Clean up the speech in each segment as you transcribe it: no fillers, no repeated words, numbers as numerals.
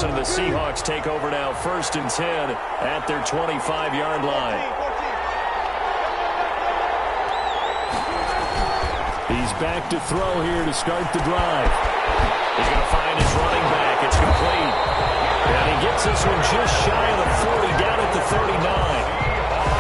Wilson and the Seahawks take over now, 1st and 10 at their 25-yard line. He's back to throw here to start the drive. He's going to find his running back. It's complete. And he gets this one just shy of the 40, down at the 39.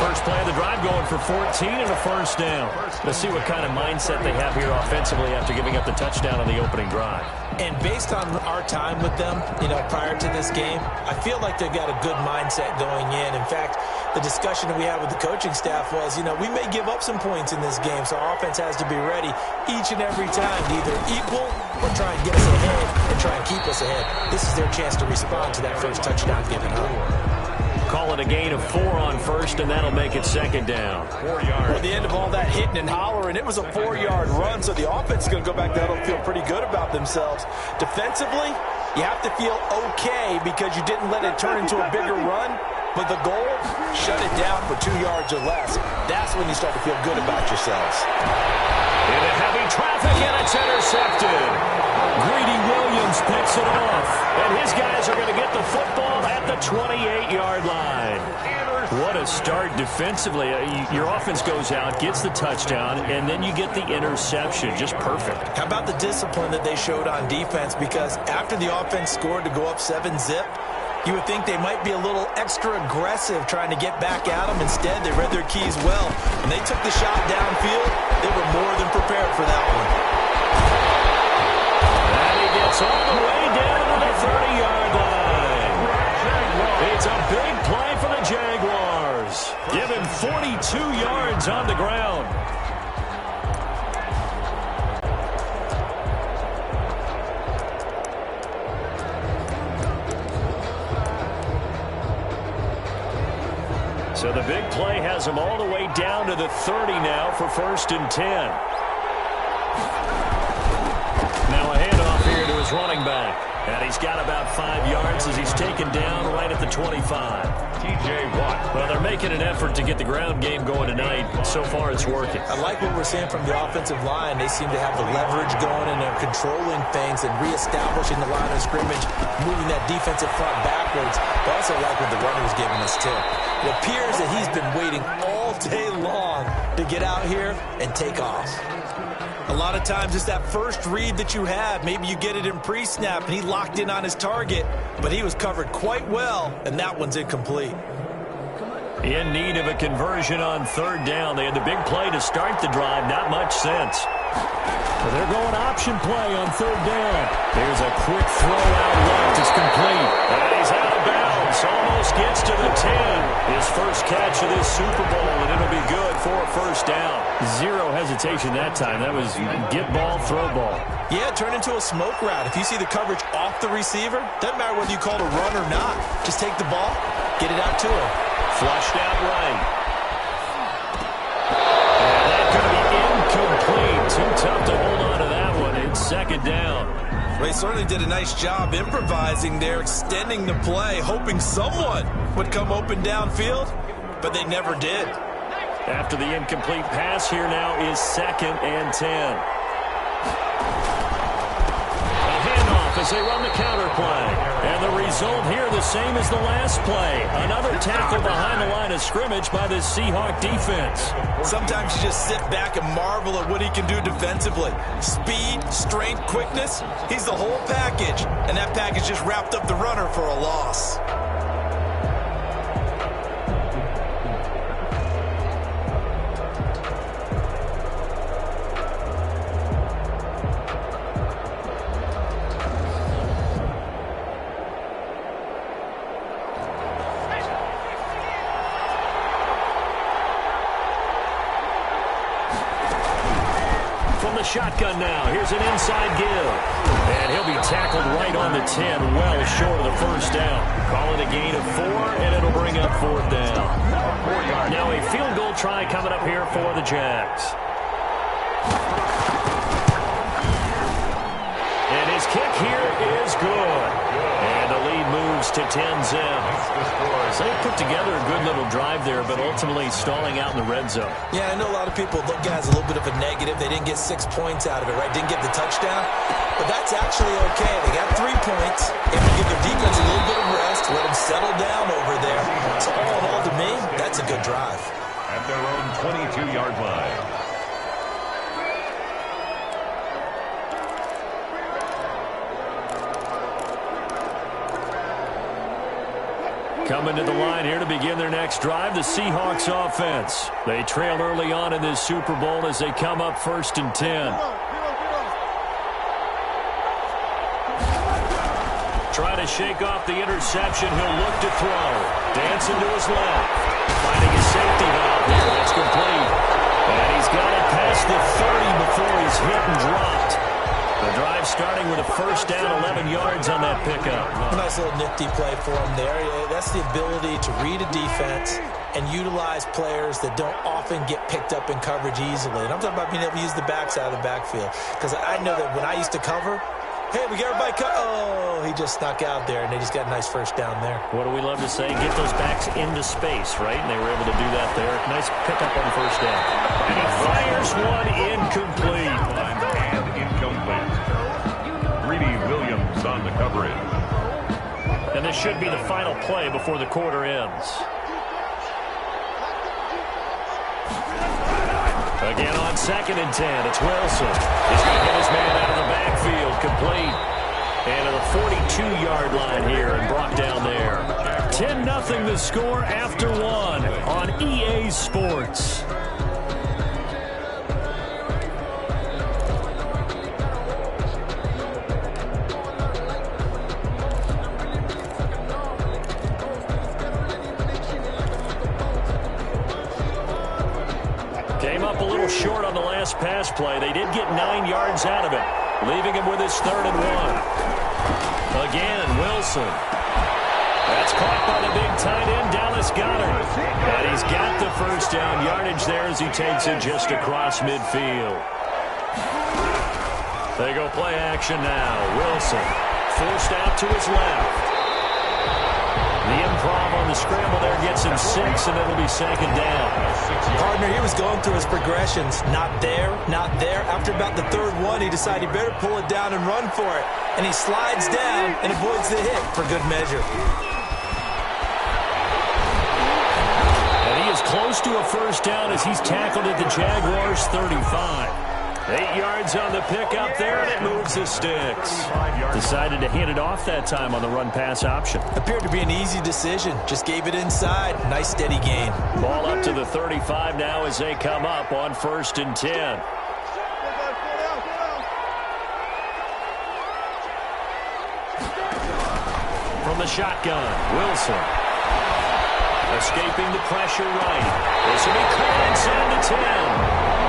First play of the drive going for 14 and a 1st down. Let's see what kind of mindset they have here offensively after giving up the touchdown on the opening drive. And based on our time with them, prior to this game, I feel like they've got a good mindset going in. In fact, the discussion that we had with the coaching staff was, we may give up some points in this game, so our offense has to be ready each and every time to either equal or try and get us ahead and try and keep us ahead. This is their chance to respond to that first touchdown given up. Call it a gain of 4 on 1st, and that'll make it 2nd down. 4 yards. At the end of all that hitting and hollering, it was a 4-yard run, so the offense is going to go back there and feel pretty good about themselves. Defensively, you have to feel okay because you didn't let it turn into a bigger run, but the goal, shut it down for 2 yards or less. That's when you start to feel good about yourselves. Into heavy traffic, and it's intercepted. Greedy Williams picks it off, and his guys are going to get the football at the 28-yard line. What a start defensively. Your offense goes out, gets the touchdown, and then you get the interception. Just perfect. How about the discipline that they showed on defense? Because after the offense scored to go up 7-zip, you would think they might be a little extra aggressive trying to get back at them. Instead, they read their keys well. When they took the shot downfield, they were more than prepared for that one. And he gets all the way down to the 30-yard line. It's a big play for the Jaguars. Give him 42 yards on the ground. So the big play has him all the way down to the 30 now for 1st and 10. Now a handoff here to his running back. And he's got about 5 yards as he's taken down right at the 25. T.J. Watt. Well, they're making an effort to get the ground game going tonight. So far, it's working. I like what we're seeing from the offensive line. They seem to have the leverage going, and they're controlling things and reestablishing the line of scrimmage, moving that defensive front backwards. But I also like what the runner is giving us, too. It appears that he's been waiting all day long to get out here and take off. A lot of times it's that first read that you have. Maybe you get it in pre-snap, and he locked in on his target, but he was covered quite well, and that one's incomplete. In need of a conversion on 3rd down. They had the big play to start the drive. Not much sense. Well, they're going option play on 3rd down. There's a quick throw out left. It's complete. And he's out of bounds. Almost gets to the 10. His first catch of this Super Bowl, and it'll be good for a 1st down. Zero hesitation that time. That was get ball, throw ball. Yeah, turn into a smoke route. If you see the coverage off the receiver, doesn't matter whether you call it a run or not. Just take the ball, get it out to him. Flushed out right. And that's going to be incomplete. Too tough to hold on to that one. It's 2nd down. They certainly did a nice job improvising there, extending the play, hoping someone would come open downfield, but they never did. After the incomplete pass, here now is 2nd and 10. A handoff as they run the counter play. And the result here the same as the last play. Another tackle behind the line of scrimmage by the Seahawk defense. Sometimes you just sit back and marvel at what he can do defensively. Speed, strength, quickness, he's the whole package. And that package just wrapped up the runner for a loss. Shotgun now. Here's an inside give. And he'll be tackled right on the 10, well short of the 1st down. Call it a gain of 4, and it'll bring up 4th down. Now a field goal try coming up here for the Jags. And his kick here is good. And the lead moves to 10 zip. So they put together a good little drive there, but ultimately stalling out in the red zone. Yeah, I know a lot of people look at it as a little bit of a negative. They didn't get 6 points out of it, right? Didn't get the touchdown. But that's actually okay. They got 3 points. Able to give their defense a little bit of rest, let them settle down over there. So all in all, to me, that's a good drive. At their own 22-yard line. Coming to the line here to begin their next drive, the Seahawks offense. They trail early on in this Super Bowl as they come up 1st and 10. Trying to shake off the interception. He'll look to throw. Dancing to his left. Finding his safety valve here. That's complete. And he's got it past the 30 before he's hit and dropped. The drive starting with a first down, 11 yards on that pickup. A nice little nifty play for him there. That's the ability to read a defense and utilize players that don't often get picked up in coverage easily. And I'm talking about being able to use the backs out of the backfield. Because I know that when I used to cover, hey, we got everybody cut. Oh, he just snuck out there, and they just got a nice first down there. What do we love to say? Get those backs into space, right? And they were able to do that there. Nice pickup on first down. And he fires one incomplete. And incomplete. Greedy Williams on the coverage. And this should be the final play before the quarter ends. Again on 2nd and 10, it's Wilson. He's going to get his man out of the backfield, complete. And to the 42-yard line here and brought down there. 10-0 the score after one on EA Sports. Came up a little short on the last pass play. They did get 9 yards out of it, leaving him with his 3rd and 1. Again, Wilson. That's caught by the big tight end, Dallas Goedert. And he's got the first down yardage there as he takes it just across midfield. They go play action now. Wilson forced out to his left. The improv on the scramble there gets him 6, and it'll be 2nd down. Partner, he was going through his progressions. Not there, not there. After about the 3rd one, he decided he better pull it down and run for it. And he slides down and avoids the hit for good measure. And he is close to a first down as he's tackled at the Jaguars' 35. 8 yards on the pickup there, and it moves the sticks. Decided to hand it off that time on the run-pass option. Appeared to be an easy decision. Just gave it inside. Nice steady gain. Ball up to the 35 now as they come up on 1st and 10. From the shotgun, Wilson. Escaping the pressure right. This will be clear inside the 10.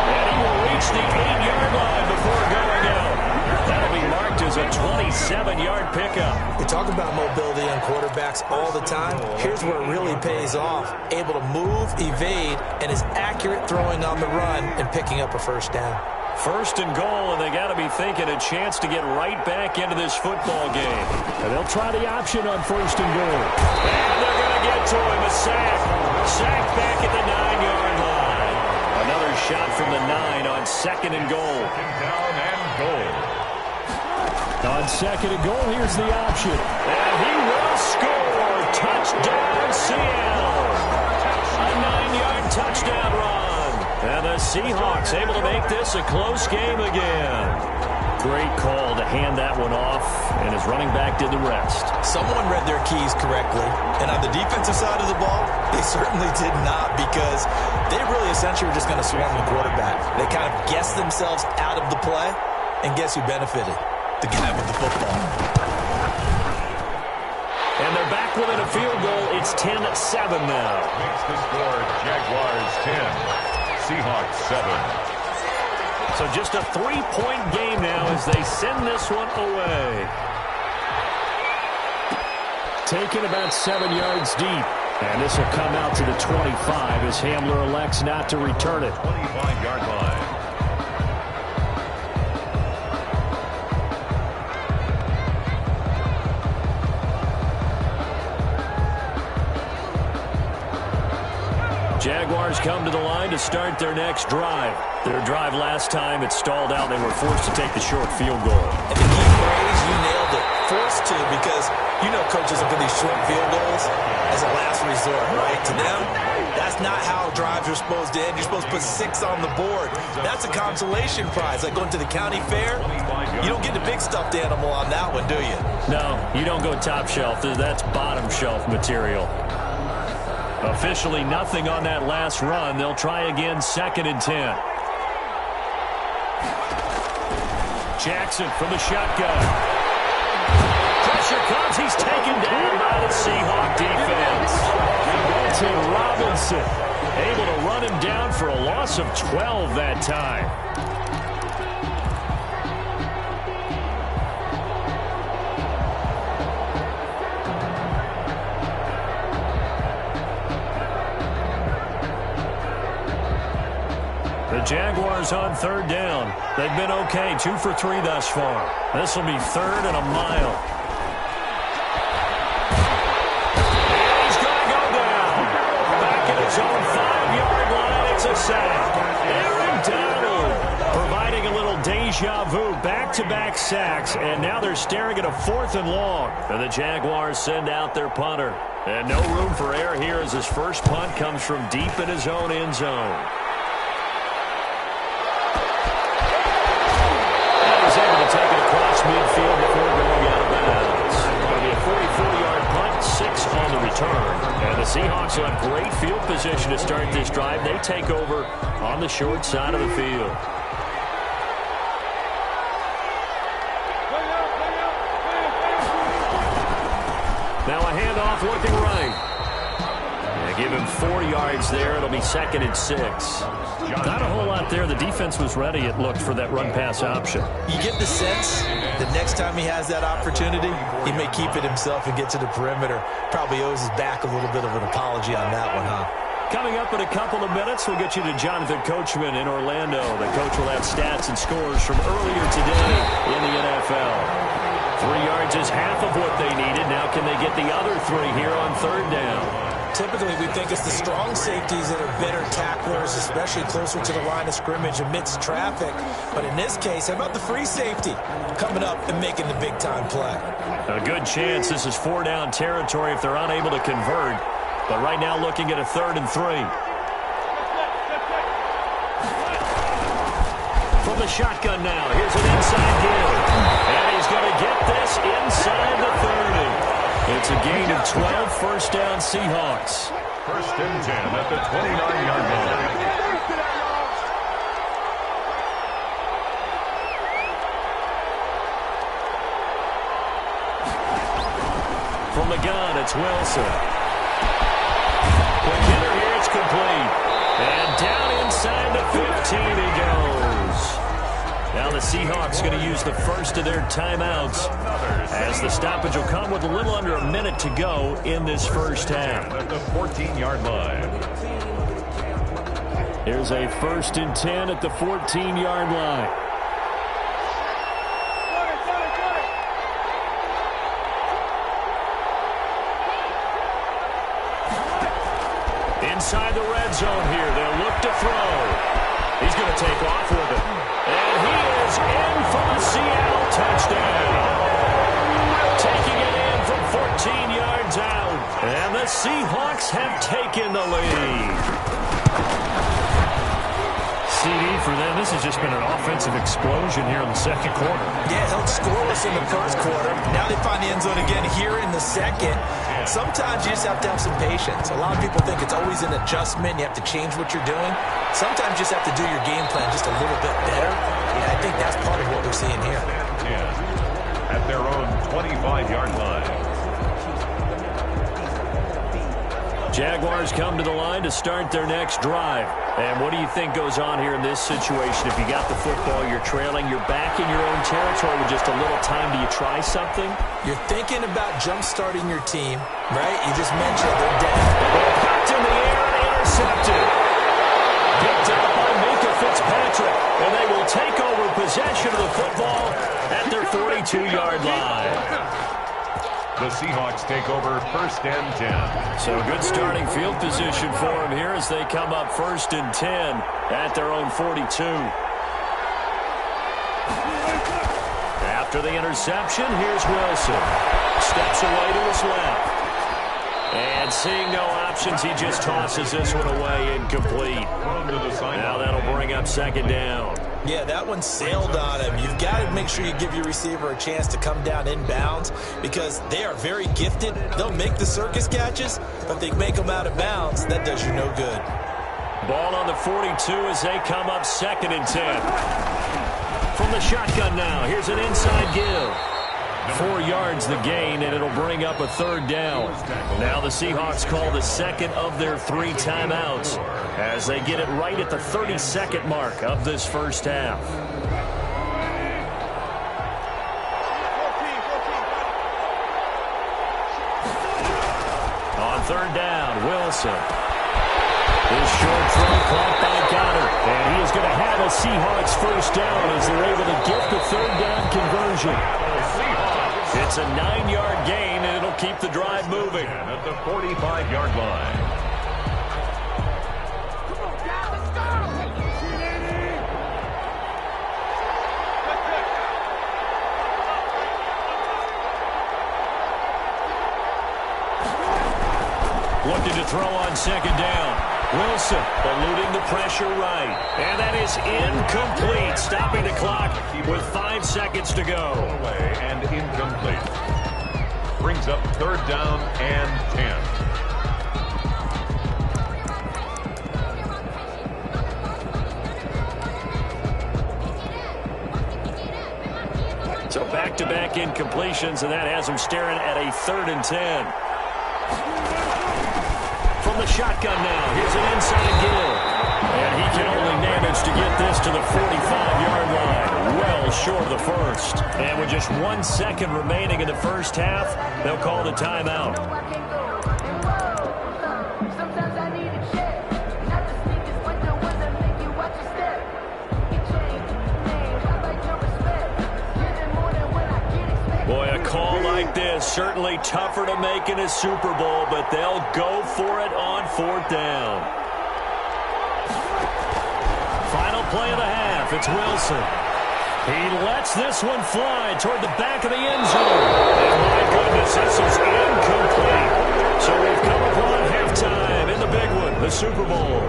And he will reach the 8-yard line before going out. That'll be marked as a 27-yard pickup. We talk about mobility on quarterbacks all the time. Here's where it really pays off. Able to move, evade, and is accurate throwing on the run and picking up a first down. 1st and goal, and they got to be thinking a chance to get right back into this football game. And they'll try the option on 1st and goal. And they're going to get to him, a sack. Sack back at the 9-yard line. Another shot from the 9 on 2nd and goal. Down and goal. On 2nd and goal, here's the option. And he will score. Touchdown, Seattle. A 9-yard touchdown run. And the Seahawks able to make this a close game again. Great call to hand that one off, and his running back did the rest. Someone read their keys correctly, and on the defensive side of the ball, they certainly did not, because they really essentially were just going to swarm the quarterback. They kind of guessed themselves out of the play, and guess who benefited? The guy with the football. And they're back within a field goal. It's 10-7 now. Makes the score Jaguars 10. Seahawks 7. So just a 3-point game now as they send this one away. Taken about 7 yards deep. And this will come out to the 25 as Hamler elects not to return it. 25-yard line. Jaguars come to the line to start their next drive. Their drive last time, it stalled out. They were forced to take the short field goal. And the key phrase, you nailed it. Forced to, because you know coaches look at these short field goals as a last resort, right? To them, that's not how drives are supposed to end. You're supposed to put 6 on the board. That's a consolation prize. Like going to the county fair, you don't get the big stuffed animal on that one, do you? No, you don't go top shelf. That's bottom shelf material. Officially nothing on that last run. They'll try again, 2nd and 10. Jackson from the shotgun. Pressure comes. He's taken down by the Seahawk defense. Dalton Robinson able to run him down for a loss of 12 that time. The Jaguars on 3rd down. They've been okay, 2 for 3 thus far. This will be 3rd and a mile. And he's going to go down. Back at his own 5-yard line, it's a sack. Aaron Donald providing a little deja vu, back-to-back sacks, and now they're staring at a 4th and long. And the Jaguars send out their punter. And no room for error here as his first punt comes from deep in his own end zone. Take it across midfield before going out of bounds. It'll be a 44-yard punt, 6 on the return. And the Seahawks will have great field position to start this drive. They take over on the short side of the field. Now a handoff looking right. Give him 4 yards there. It'll be 2nd and 6. Not a whole lot there. The defense was ready, it looked, for that run-pass option. You get the sense that next time he has that opportunity, he may keep it himself and get to the perimeter. Probably owes his back a little bit of an apology on that one, huh? Coming up in a couple of minutes, we'll get you to Jonathan Coachman in Orlando. The coach will have stats and scores from earlier today in the NFL. 3 yards is half of what they needed. Now can they get the other 3 here on 3rd down? Typically, we think it's the strong safeties that are better tacklers, especially closer to the line of scrimmage amidst traffic. But in this case, how about the free safety coming up and making the big-time play? A good chance this is 4-down territory if they're unable to convert. But right now looking at a 3rd and 3. From the shotgun now, here's an inside give. And he's going to get this inside the 30. It's a gain of 12, 1st down Seahawks. 1st and 10 at the 29-yard line. From the gun, it's Wilson. Quick hitter here, it's complete. And down inside the 15 he goes. Now the Seahawks going to use the first of their timeouts as the stoppage will come with a little under a minute to go in this first half. At the 14-yard line. Here's a 1st and 10 at the 14-yard line. Inside the red zone here, they'll look to throw. He's going to take off with it. And he is in for the Seattle touchdown. Taking it in from 14 yards out. And the Seahawks have taken the lead. CD for them. This has just been an offensive explosion here in the 2nd quarter. Yeah, held scoreless in the 1st quarter. Now they find the end zone again here in the 2nd. Sometimes you just have to have some patience. A lot of people think it's always an adjustment. You have to change what you're doing. Sometimes you just have to do your game plan just a little bit better. And I think that's part of what we're seeing here. Yeah. At their own 25-yard line. Jaguars come to the line to start their next drive. And what do you think goes on here in this situation? If you got the football, you're trailing, you're back in your own territory with just a little time. Do you try something? You're thinking about jump-starting your team, right? You just mentioned they're down. Ball popped in the air and intercepted. Picked up by Minka Fitzpatrick. And they will take over possession of the football at their 42-yard line. The Seahawks take over 1st and 10. So good starting field position for them here as they come up 1st and 10 at their own 42. After the interception, here's Wilson. Steps away to his left. And seeing no options, he just tosses this one away, incomplete. Now that'll bring up 2nd down. Yeah, that one sailed on him. You've got to make sure you give your receiver a chance to come down inbounds because they are very gifted. They'll make the circus catches, but if they make them out of bounds, that does you no good. Ball on the 42 as they come up 2nd and 10. From the shotgun now, here's an inside give. 4 yards the gain, and it'll bring up a 3rd down. Now the Seahawks call the 2nd of their 3 timeouts as they get it right at the 32nd mark of this first half. On 3rd down, Wilson. His short throw caught by Goddard. And he is going to have a Seahawks 1st down as they're able to get the 3rd down conversion. It's a 9-yard gain, and it'll keep the drive moving. At the 45-yard line. Looking to throw on 2nd down. Wilson eluding the pressure right. And that is incomplete. Stopping the clock with 5 seconds to go. Away and incomplete. Brings up 3rd down and 10. So back-to-back incompletions, and that has him staring at a 3rd and 10. From the shotgun now, here's an inside give. And he can only manage to get this to the 45-yard line. Well short of the first. And with just 1 second remaining in the first half, they'll call the timeout. Boy, a call like this, certainly tougher to make in a Super Bowl, but they'll go for it on 4th down. Final play of the half, it's Wilson. He lets this one fly toward the back of the end zone. And my goodness, this is incomplete. So we've come upon halftime in the big one, the Super Bowl.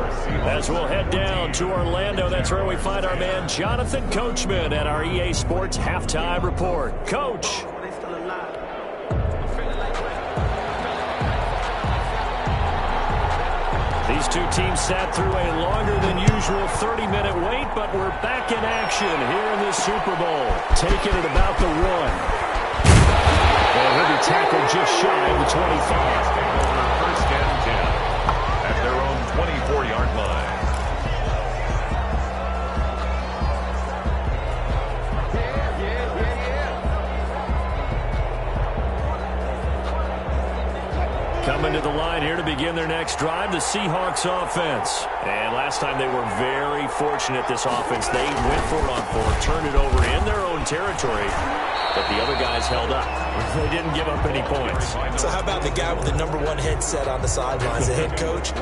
As we'll head down to Orlando, that's where we find our man Jonathan Coachman at our EA Sports Halftime Report. Coach. These two teams sat through a longer than usual 30-minute wait, but we're back in action here in this Super Bowl. Taking it about the 1. And he'll be tackled just shy of the 25. 1st and 10 at their own 24-yard line. Coming to the line here to begin their next drive, the Seahawks offense. And last time they were very fortunate, this offense. They went for it on 4, turned it over in their own territory, but the other guys held up. They didn't give up any points. So how about the guy with the #1 headset on the sidelines, the head coach?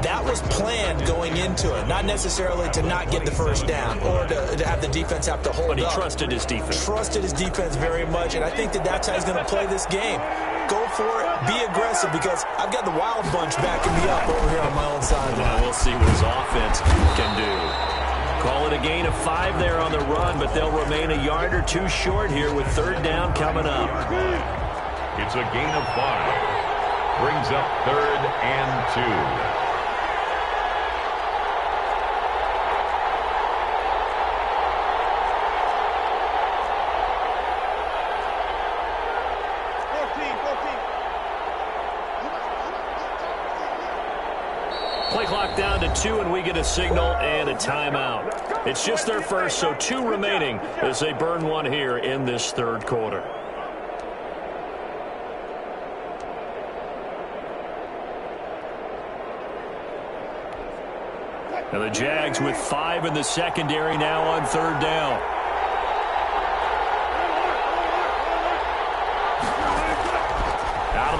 That was planned going into it, not necessarily to not get the 1st down or to have the defense have to hold up. But he trusted his defense. Trusted his defense very much, and I think that's how he's going to play this game. Go for it, be aggressive, because I've got the wild bunch backing me up over here on my own sideline. We'll see what his offense can do. Call it a gain of 5 there on the run, but they'll remain a yard or 2 short here with 3rd down coming up. It's a gain of 5. Brings up 3rd and 2. Play clock down to 2, and we get a signal and a timeout. It's just their first, so 2 remaining as they burn 1 here in this 3rd quarter. Now the Jags with 5 in the secondary now on 3rd down.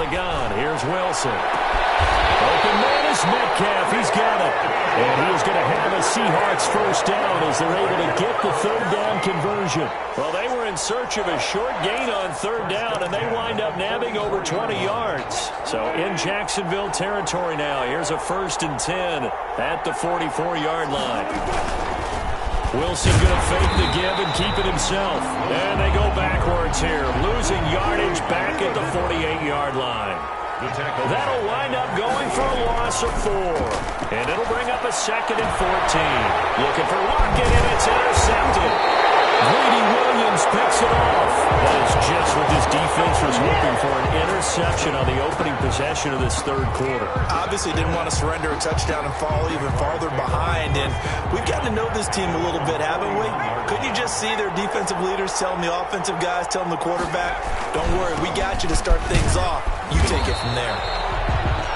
the gun. Here's Wilson. Open man is Metcalf. He's got it. And he is going to have a Seahawks first down as they're able to get the third down conversion. Well, they were in search of a short gain on third down, and they wind up nabbing over 20 yards. So in Jacksonville territory now. Here's a 1st and 10 at the 44-yard line. Wilson going to fake the give and keep it himself. And they go backwards here, losing yardage back at the 48-yard line. That'll wind up going for a loss of 4. And it'll bring up a 2nd and 14. Looking for Lockett, and it's intercepted. Greedy Williams picks it off. That is just what this defense was looking for, an interception on the opening possession of this third quarter. Obviously didn't want to surrender a touchdown and fall even farther behind. And we've got to know this team a little bit, haven't we? Couldn't you just see their defensive leaders telling the offensive guys, telling the quarterback, don't worry, we got you to start things off. You take it from there.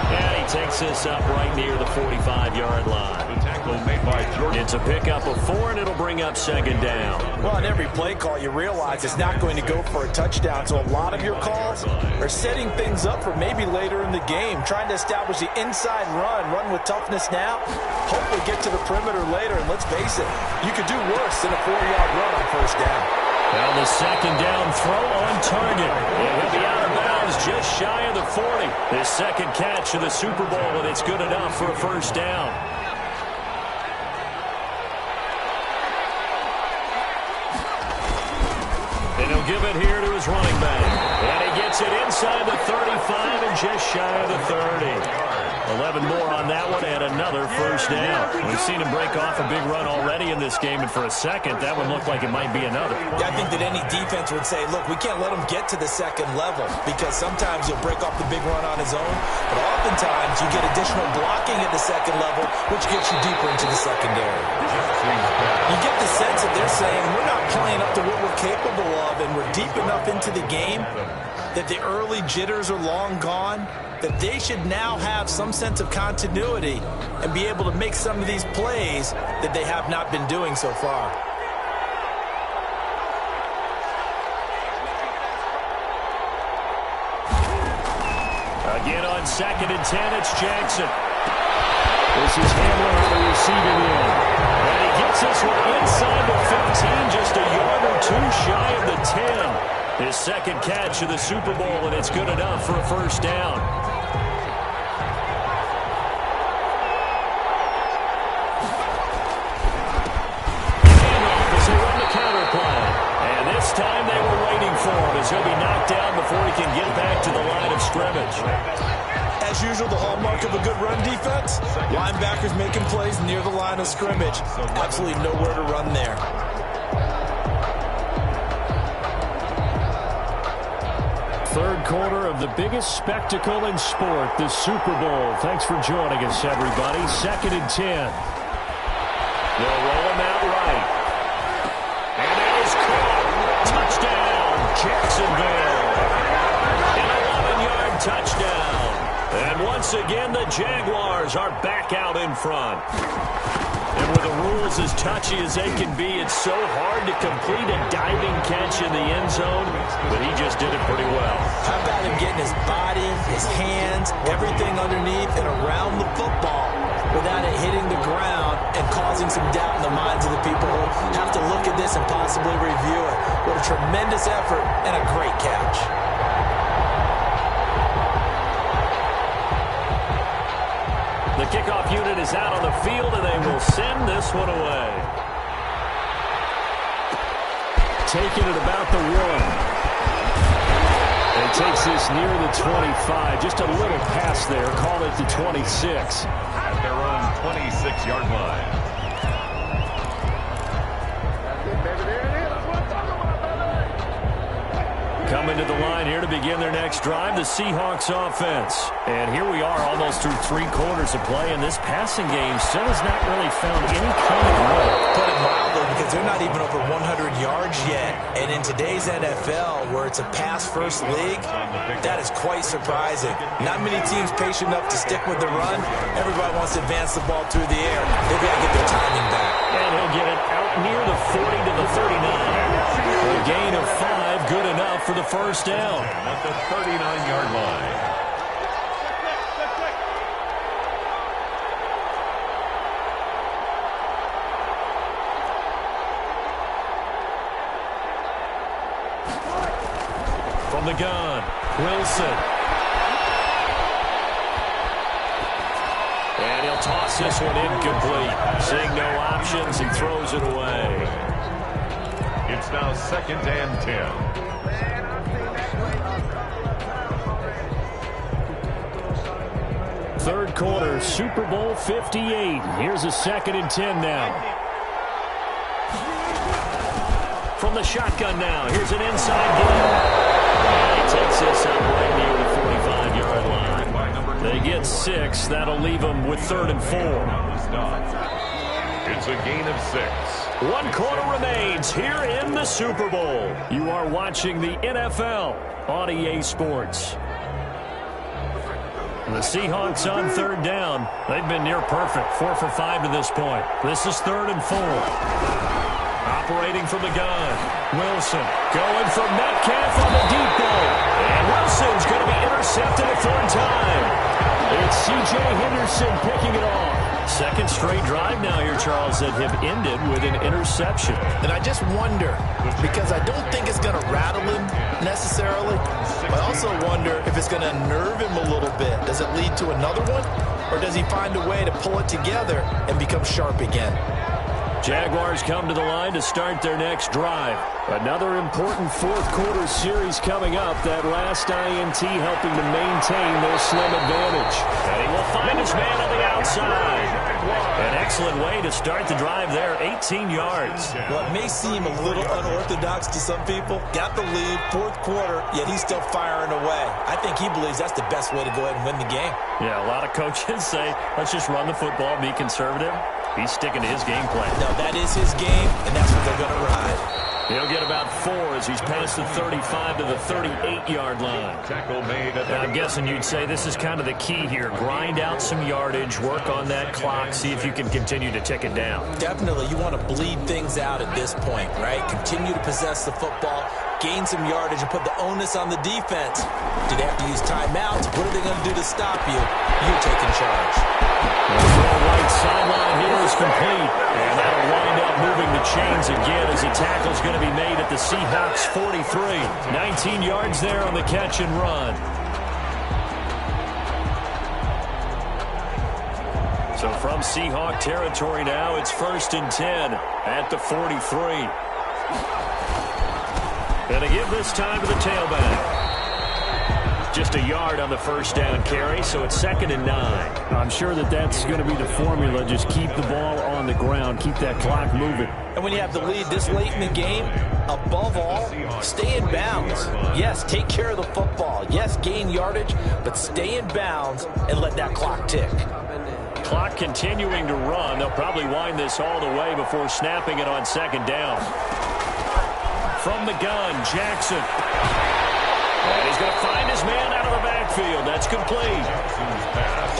Yeah, he takes this up right near the 45-yard line. The tackle made by Jordan. It's a pickup of 4, and it'll bring up 2nd down. Well, on every play call, you realize it's not going to go for a touchdown. So a lot of your calls are setting things up for maybe later in the game, trying to establish the inside run with toughness now, hopefully get to the perimeter later. And let's face it, you could do worse than a 4-yard run on first down. Now the 2nd down throw on target. And he'll be out of bounds just shy of the 40. His 2nd catch of the Super Bowl, and it's good enough for a first down. And he'll give it here to his running back. And he gets it inside the 35 and just shy of the 30. 11 more on that one and another first down. We've seen him break off a big run already in this game, and for a second, that would look like it might be another. Yeah, I think that any defense would say, look, we can't let him get to the 2nd level, because sometimes he'll break off the big run on his own, but oftentimes you get additional blocking at the 2nd level, which gets you deeper into the secondary. You get the sense that they're saying, we're not playing up to what we're capable of, and we're deep enough into the game that the early jitters are long gone, that they should now have some sense of continuity and be able to make some of these plays that they have not been doing so far. Again on 2nd and 10, it's Jackson. This is Hamler on the receiving end. And he gets this one inside the 15, just a yard or 2 shy of the 10. His 2nd catch of the Super Bowl, and it's good enough for a first down. This time they were waiting for him as he'll be knocked down before he can get back to the line of scrimmage. As usual, the hallmark of a good run defense, linebackers making plays near the line of scrimmage. Absolutely nowhere to run there. Third quarter of the biggest spectacle in sport, the Super Bowl. Thanks for joining us, everybody. 2nd and 10. They'll roll him out right. And it is caught. Touchdown, Jacksonville. An 11-yard touchdown. And once again, the Jaguars are back out in front. And with the rules as touchy as they can be, it's so hard to complete a diving catch in the end zone, but he just did it pretty well. How about him getting his body, his hands, everything underneath and around the football without it hitting the ground and causing some doubt in the minds of the people who have to look at this and possibly review it. What a tremendous effort and a great catch. The kickoff unit is out on the field, and they will send this one away. Taking it about the 1. And takes this near the 25. Just a little pass there. Call it the 26. At their own 26-yard line. Coming to the line here to begin their next drive, the Seahawks offense. And here we are almost through 3 quarters of play, and this passing game still has not really found any kind of rhythm. Put it mildly, because they're not even over 100 yards yet. And in today's NFL, where it's a pass-first league, that is quite surprising. Not many teams patient enough to stick with the run. Everybody wants to advance the ball through the air. They've got to get their timing back. And he'll get it out near the 40 to the 39. A gain of 5, good enough for the first down. At the 39-yard line. From the gun, Wilson. And he'll toss this one incomplete. Seeing no options, he throws it away. It's now 2nd and 10. Third quarter, Super Bowl 58. Here's a 2nd and 10 now. From the shotgun now, here's an inside game. He takes this up right near the 45-yard line. They get 6. That'll leave them with 3rd and 4. It's a gain of 6. 1 quarter remains here in the Super Bowl. You are watching the NFL on EA Sports. The Seahawks on 3rd down. They've been near perfect. 4 for 5 to this point. This is 3rd and 4. Operating from the gun. Wilson going from Metcalf on the deep ball. And Wilson's going to be intercepted a 3rd time. It's C.J. Henderson picking it off. 2nd straight drive now here, Charles, that have ended with an interception. And I just wonder, because I don't think it's going to rattle him necessarily, but I also wonder if it's going to nerve him a little bit. Does it lead to another one? Or does he find a way to pull it together and become sharp again? Jaguars come to the line to start their next drive. Another important 4th quarter series coming up. That last INT helping to maintain their slim advantage. And he will find his man on the outside. An excellent way to start the drive there, 18 yards. Well, it may seem a little unorthodox to some people. Got the lead, 4th quarter, yet he's still firing away. I think he believes that's the best way to go ahead and win the game. Yeah, a lot of coaches say, let's just run the football, be conservative. He's sticking to his game plan. No, that is his game, and that's what they're going to ride. He'll get about 4 as he's past the 35 to the 38-yard line. Tackle made. I'm guessing you'd say this is kind of the key here. Grind out some yardage, work on that clock, see if you can continue to tick it down. Definitely, you want to bleed things out at this point, right? Continue to possess the football, gain some yardage, and put the onus on the defense. Do they have to use timeouts? What are they going to do to stop you? You're taking charge. The right sideline here is complete, and that'll wind up moving the chains again as a tackle's going to be made at the Seahawks 43. 19 yards there on the catch and run. So from Seahawk territory now, it's 1st and 10 at the 43. Going to give this time to the tailback. Just a yard on the 1st down carry, so it's 2nd and 9. I'm sure that's going to be the formula. Just keep the ball on the ground, keep that clock moving. And when you have the lead this late in the game, above all, stay in bounds. Yes, take care of the football. Yes, gain yardage, but stay in bounds and let that clock tick. Clock continuing to run. They'll probably wind this all the way before snapping it on 2nd down. From the gun, Jackson. And he's going to find his man out of the backfield. That's complete.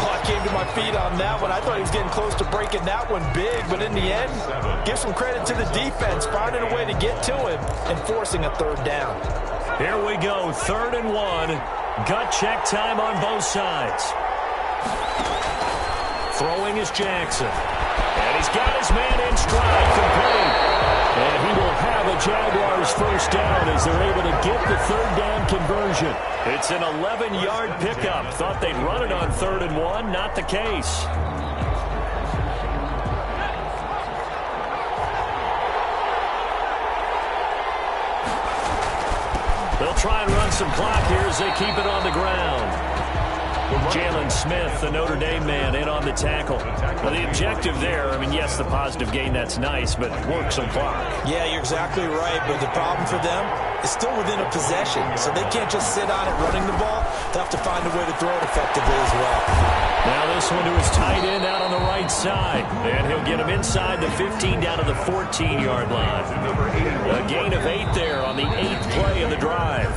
Oh, I came to my feet on that one. I thought he was getting close to breaking that one big, but in the end, give some credit to the defense, finding a way to get to him and forcing a 3rd down. Here we go, 3rd and 1. Gut check time on both sides. Throwing is Jackson. And he's got his man in stride, complete. And he will have a Jaguars 1st down as they're able to get the 3rd down conversion. It's an 11-yard pickup. Thought they'd run it on 3rd and 1. Not the case. They'll try and run some clock here as they keep it on the ground. Jalen Smith, the Notre Dame man, in on the tackle. Well, the objective there, I mean, yes, the positive gain, that's nice, but work some clock. Yeah, you're exactly right, but the problem for them is still within a possession, so they can't just sit on it running the ball. They'll have to find a way to throw it effectively as well. Now this one to his tight end out on the right side, and he'll get him inside the 15 down to the 14-yard line. A gain of 8 there on the 8th play of the drive.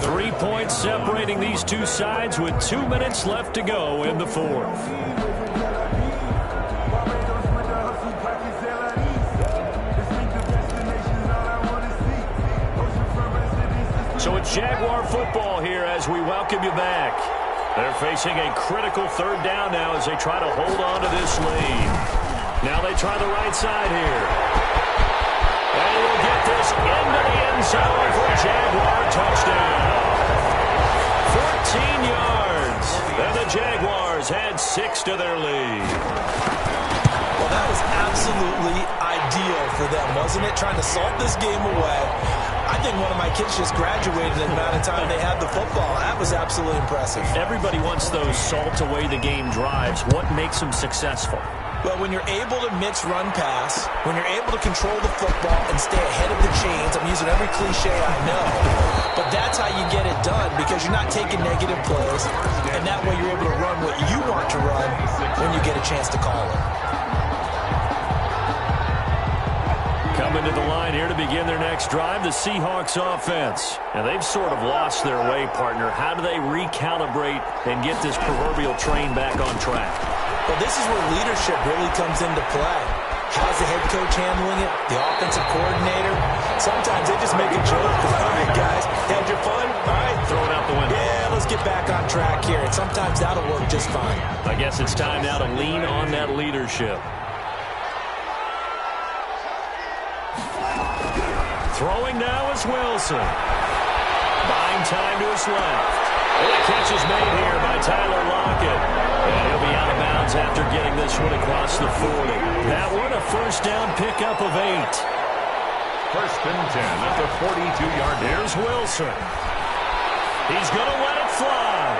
3 points separating these two sides with 2 minutes left to go in the 4th. So it's Jaguar football here as we welcome you back. They're facing a critical 3rd down now as they try to hold on to this lead. Now they try the right side here. And he will get this into the end zone for a Jaguar touchdown. yards. And the Jaguars had 6 to their lead. Well, that was absolutely ideal for them, wasn't it? Trying to salt this game away. I think one of my kids just graduated in the amount of time they had the football. That was absolutely impressive. Everybody wants those salt-away-the-game drives. What makes them successful? Well, when you're able to mix run pass, when you're able to control the football and stay ahead of the chains, I'm using every cliche I know, but that's how you get it done because you're not taking negative plays, and that way you're able to run what you want to run when you get a chance to call it. Coming to the line here to begin their next drive, the Seahawks offense. And they've sort of lost their way, partner. How do they recalibrate and get this proverbial train back on track? Well, this is where leadership really comes into play. How's the head coach handling it? The offensive coordinator? Sometimes they just make a joke. All right, guys, had your fun? All right. Throw it out the window. Yeah, let's get back on track here. And sometimes that'll work just fine. I guess it's time now to lean on that leadership. Throwing now is Wilson. Buying time to his left. And the catch is made here by Tyler Lockett. And he'll be out of bounds after getting this one across the 40. That one a first down pickup of 8. First and 10 at the 42-yard line. Here's Wilson. He's going to let it fly.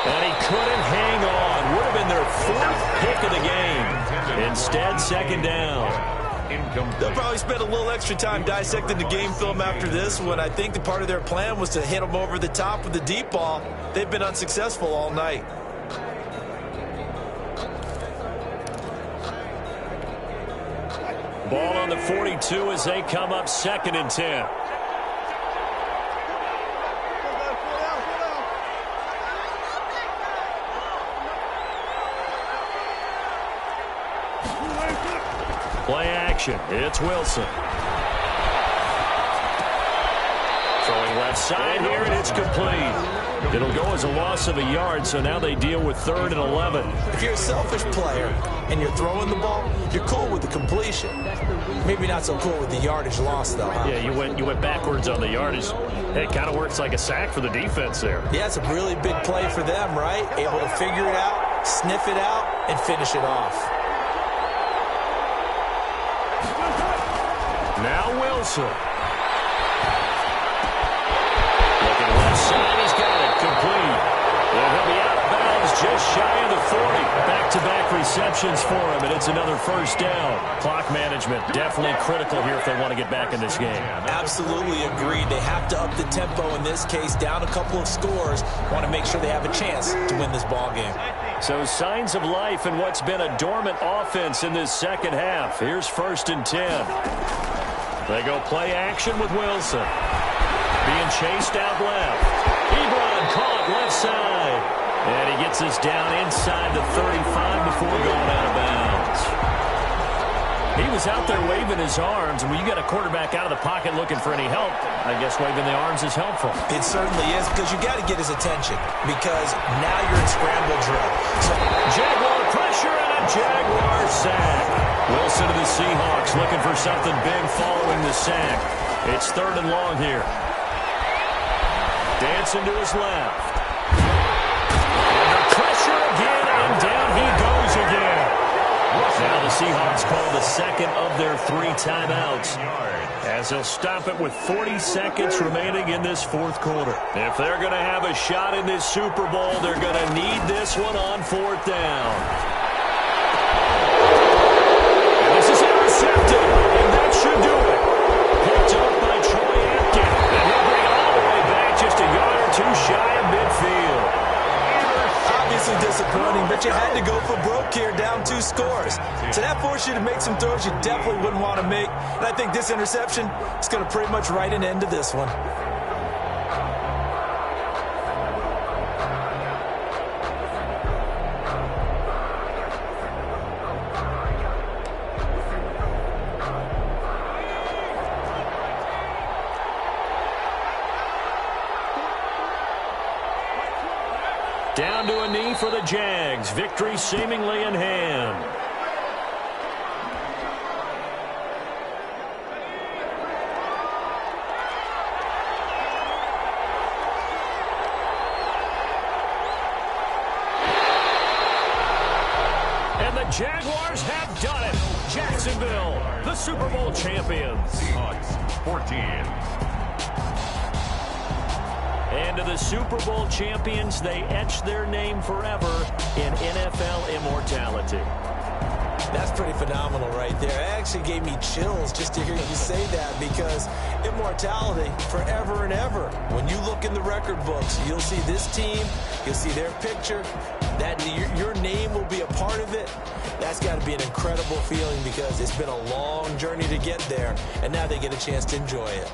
And he couldn't hang on. Would have been their 4th pick of the game. Instead, second down. They'll probably spend a little extra time dissecting the game film after this one. I think the part of their plan was to hit them over the top with the deep ball. They've been unsuccessful all night. Ball on the 42 as they come up 2nd and 10. Play action. It's Wilson. Throwing left side here, and it's complete. It'll go as a loss of a yard, so now they deal with 3rd and 11. If you're a selfish player and you're throwing the ball, you're cool with the completion. Maybe not so cool with the yardage loss, though, huh? Yeah, you went backwards on the yardage. It kind of works like a sack for the defense there. Yeah, it's a really big play for them, right? Able to figure it out, sniff it out, and finish it off. Now Wilson. Looking left side, he's got it complete. And he'll be out of bounds just shy of the 40. Back-to-back receptions for him, and it's another first down. Clock management definitely critical here if they want to get back in this game. Absolutely agreed. They have to up the tempo in this case, down a couple of scores. Want to make sure they have a chance to win this ball game. So signs of life in what's been a dormant offense in this second half. Here's 1st and 10. They go play action with Wilson. Being chased out left. Ebron caught left side. And he gets this down inside the 35 before going out of bounds. He was out there waving his arms, and when you got a quarterback out of the pocket looking for any help, I guess waving the arms is helpful. It certainly is, because you got to get his attention, because now you're in scramble drill. So Jaguar pressure and a Jaguar sack. Wilson to the Seahawks looking for something big following the sack. It's 3rd and long here. Dancing to his left. Under pressure again, and down he goes again. Now the Seahawks call the 2nd of their 3 timeouts, as they'll stop it with 40 seconds remaining in this 4th quarter. If they're going to have a shot in this Super Bowl, they're going to need this one on 4th down. And this is intercepted, and that should do it. Picked up by Troy Apken, and he'll bring it all the way back just a yard or 2 shy of midfield. obviously disappointing, but you had to go for broke here, down 2 scores. So that forced you to make some throws you definitely wouldn't want to make. And I think this interception is going to pretty much write an end to this one. Down to a knee for the Jags. Victory seemingly in hand. Jaguars have done it. Jacksonville, the Super Bowl champions. Seahawks 14. And to the Super Bowl champions, they etch their name forever in NFL immortality. That's pretty phenomenal right there. It actually gave me chills just to hear you say that, because immortality forever and ever. When you look in the record books, you'll see this team, you'll see their picture, that your name will be a part of it. That's got to be an incredible feeling, because it's been a long journey to get there, and now they get a chance to enjoy it.